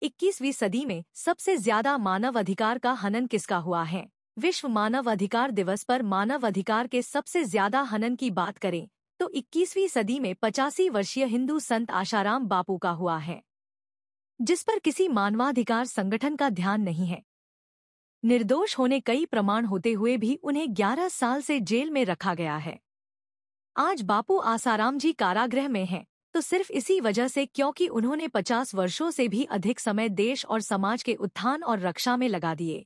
21वीं सदी में सबसे ज्यादा मानव अधिकार का हनन किसका हुआ है? विश्व मानव अधिकार दिवस पर मानव अधिकार के सबसे ज्यादा हनन की बात करें तो 21वीं सदी में 85 वर्षीय हिंदू संत आशाराम बापू का हुआ है, जिस पर किसी मानवाधिकार संगठन का ध्यान नहीं है। निर्दोष होने कई प्रमाण होते हुए भी उन्हें 11 साल से जेल में रखा गया है। आज बापू आसाराम जी कारागृह में हैं, तो सिर्फ इसी वजह से क्योंकि उन्होंने 50 वर्षों से भी अधिक समय देश और समाज के उत्थान और रक्षा में लगा दिए।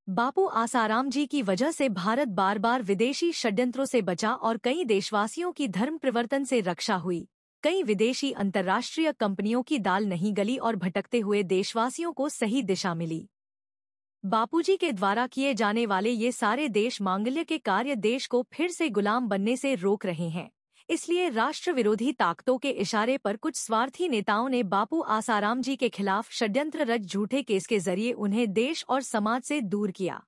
बापू आसाराम जी की वजह से भारत बार बार विदेशी षड्यंत्रों से बचा और कई देशवासियों की धर्म परिवर्तन से रक्षा हुई। कई विदेशी अंतर्राष्ट्रीय कंपनियों की दाल नहीं गली और भटकते हुए देशवासियों को सही दिशा मिली। बापूजी के द्वारा किए जाने वाले ये सारे देश मांगल्य के कार्य देश को फिर से गुलाम बनने से रोक रहे हैं। इसलिए राष्ट्र विरोधी ताकतों के इशारे पर कुछ स्वार्थी नेताओं ने बापू आसाराम जी के खिलाफ षड्यंत्र रच झूठे केस के जरिए उन्हें देश और समाज से दूर किया।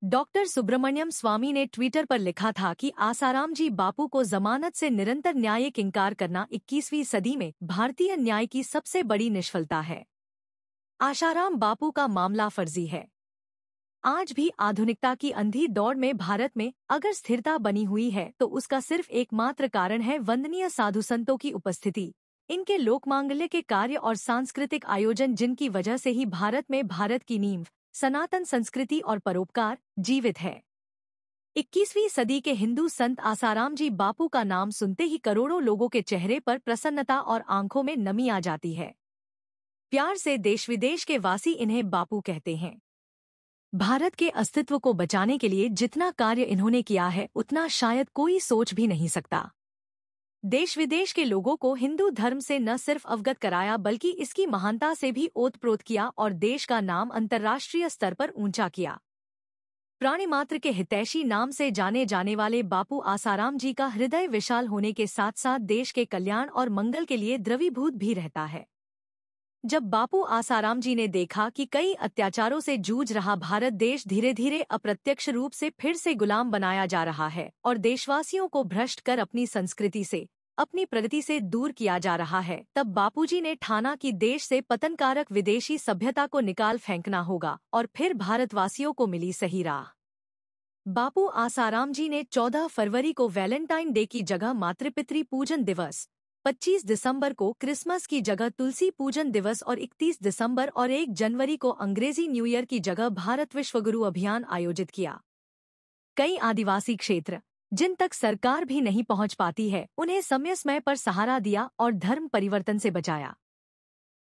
डॉक्टर सुब्रमण्यम स्वामी ने ट्विटर पर लिखा था कि आसाराम जी बापू को जमानत से निरंतर न्यायिक इंकार करना 21वीं सदी में भारतीय न्याय की सबसे बड़ी निष्फलता है। आसाराम बापू का मामला फर्जी है। आज भी आधुनिकता की अंधी दौड़ में भारत में अगर स्थिरता बनी हुई है तो उसका सिर्फ एकमात्र कारण है वंदनीय साधु संतों की उपस्थिति, इनके लोकमांगल्य के कार्य और सांस्कृतिक आयोजन, जिनकी वजह से ही भारत में भारत की नींव, सनातन संस्कृति और परोपकार जीवित है। 21वीं सदी के हिंदू संत आसाराम जी बापू का नाम सुनते ही करोड़ों लोगों के चेहरे पर प्रसन्नता और आंखों में नमी आ जाती है। प्यार से देश विदेश के वासी इन्हें बापू कहते हैं। भारत के अस्तित्व को बचाने के लिए जितना कार्य इन्होंने किया है उतना शायद कोई सोच भी नहीं सकता। देश विदेश के लोगों को हिंदू धर्म से न सिर्फ अवगत कराया बल्कि इसकी महानता से भी ओतप्रोत किया और देश का नाम अंतर्राष्ट्रीय स्तर पर ऊंचा किया। प्राणी मात्र के हितैषी नाम से जाने जाने वाले बापू आसाराम जी का हृदय विशाल होने के साथ साथ देश के कल्याण और मंगल के लिए द्रवीभूत भी रहता है। जब बापू आसाराम जी ने देखा कि कई अत्याचारों से जूझ रहा भारत देश धीरे धीरे अप्रत्यक्ष रूप से फिर से गुलाम बनाया जा रहा है और देशवासियों को भ्रष्ट कर अपनी संस्कृति से, अपनी प्रगति से दूर किया जा रहा है, तब बापूजी ने ठाना कि देश से पतनकारक विदेशी सभ्यता को निकाल फेंकना होगा और फिर भारतवासियों को मिली सही राह। बापू आसाराम जी ने 14 फरवरी को वैलेंटाइन डे की जगह मातृपितृ पूजन दिवस, 25 दिसंबर को क्रिसमस की जगह तुलसी पूजन दिवस और 31 दिसंबर और 1 जनवरी को अंग्रेजी न्यू ईयर की जगह भारत विश्वगुरु अभियान आयोजित किया। कई आदिवासी क्षेत्र जिन तक सरकार भी नहीं पहुंच पाती है, उन्हें समय समय पर सहारा दिया और धर्म परिवर्तन से बचाया।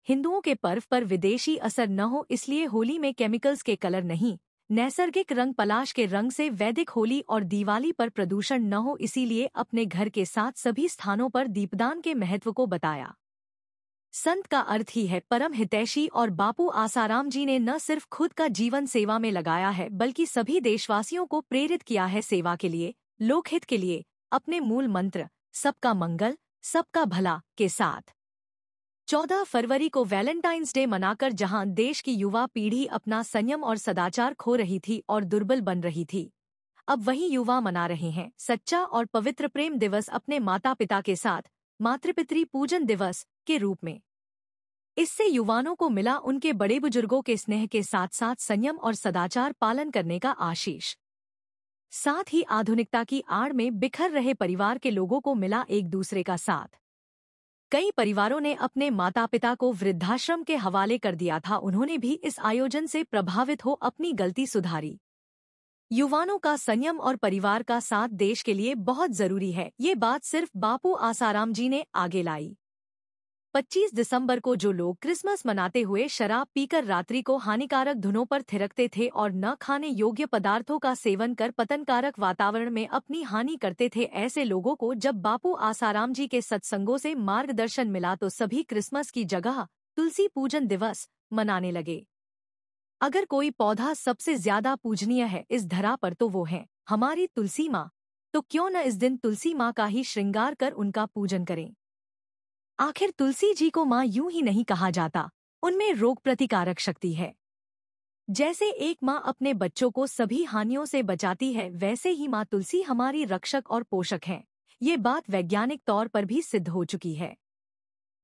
हिंदुओं के पर्व पर विदेशी असर न हो इसलिए होली में केमिकल्स के कलर नहीं, नैसर्गिक रंग पलाश के रंग से वैदिक होली और दिवाली पर प्रदूषण न हो इसीलिए अपने घर के साथ सभी स्थानों पर दीपदान के महत्व को बताया। संत का अर्थ ही है परम हितैषी और बापू आसाराम जी ने न सिर्फ खुद का जीवन सेवा में लगाया है बल्कि सभी देशवासियों को प्रेरित किया है सेवा के लिए, लोकहित के लिए, अपने मूल मंत्र सबका मंगल सबका भला के साथ। 14 फरवरी को वैलेंटाइंस डे मनाकर जहां देश की युवा पीढ़ी अपना संयम और सदाचार खो रही थी और दुर्बल बन रही थी, अब वही युवा मना रहे हैं सच्चा और पवित्र प्रेम दिवस अपने माता पिता के साथ, मातृपितृ पूजन दिवस के रूप में। इससे युवाओं को मिला उनके बड़े बुजुर्गों के स्नेह के साथ साथ संयम और सदाचार पालन करने का आशीष। साथ ही आधुनिकता की आड़ में बिखर रहे परिवार के लोगों को मिला एक दूसरे का साथ। कई परिवारों ने अपने माता पिता को वृद्धाश्रम के हवाले कर दिया था, उन्होंने भी इस आयोजन से प्रभावित हो अपनी गलती सुधारी। युवाओं का संयम और परिवार का साथ देश के लिए बहुत जरूरी है, ये बात सिर्फ बापू आसाराम जी ने आगे लाई। 25 दिसंबर को जो लोग क्रिसमस मनाते हुए शराब पीकर रात्रि को हानिकारक धुनों पर थिरकते थे और न खाने योग्य पदार्थों का सेवन कर पतनकारक वातावरण में अपनी हानि करते थे, ऐसे लोगों को जब बापू आसाराम जी के सत्संगों से मार्गदर्शन मिला तो सभी क्रिसमस की जगह तुलसी पूजन दिवस मनाने लगे। अगर कोई पौधा सबसे ज्यादा पूजनीय है इस धरा पर तो वो है हमारी तुलसी माँ, तो क्यों न इस दिन तुलसी माँ का ही श्रृंगार कर उनका पूजन करें। आखिर तुलसी जी को माँ यूं ही नहीं कहा जाता, उनमें रोग प्रतिकारक शक्ति है। जैसे एक माँ अपने बच्चों को सभी हानियों से बचाती है, वैसे ही माँ तुलसी हमारी रक्षक और पोषक है। ये बात वैज्ञानिक तौर पर भी सिद्ध हो चुकी है।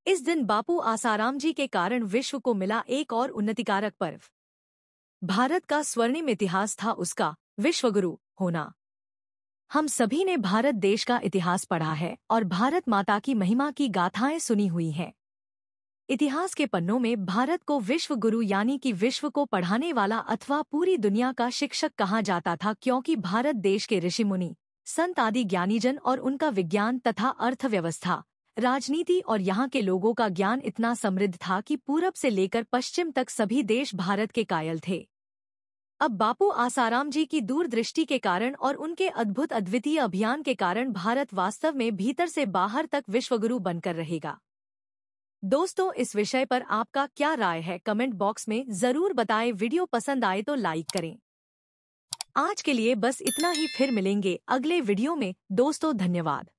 इस दिन बापू आसाराम जी के कारण विश्व को मिला एक और उन्नतिकारक पर्व। भारत का स्वर्णिम इतिहास था उसका विश्वगुरु होना। हम सभी ने भारत देश का इतिहास पढ़ा है और भारत माता की महिमा की गाथाएं सुनी हुई हैं। इतिहास के पन्नों में भारत को विश्व गुरु यानी कि विश्व को पढ़ाने वाला अथवा पूरी दुनिया का शिक्षक कहा जाता था, क्योंकि भारत देश के ऋषि मुनि, संत आदि ज्ञानीजन और उनका विज्ञान तथा अर्थव्यवस्था, राजनीति और यहाँ के लोगों का ज्ञान इतना समृद्ध था कि पूरब से लेकर पश्चिम तक सभी देश भारत के कायल थे। अब बापू आसाराम जी की दूरदृष्टि के कारण और उनके अद्भुत अद्वितीय अभियान के कारण भारत वास्तव में भीतर से बाहर तक विश्वगुरु बनकर रहेगा। दोस्तों, इस विषय पर आपका क्या राय है कमेंट बॉक्स में जरूर बताएं। वीडियो पसंद आए तो लाइक करें। आज के लिए बस इतना ही, फिर मिलेंगे अगले वीडियो में। दोस्तों धन्यवाद।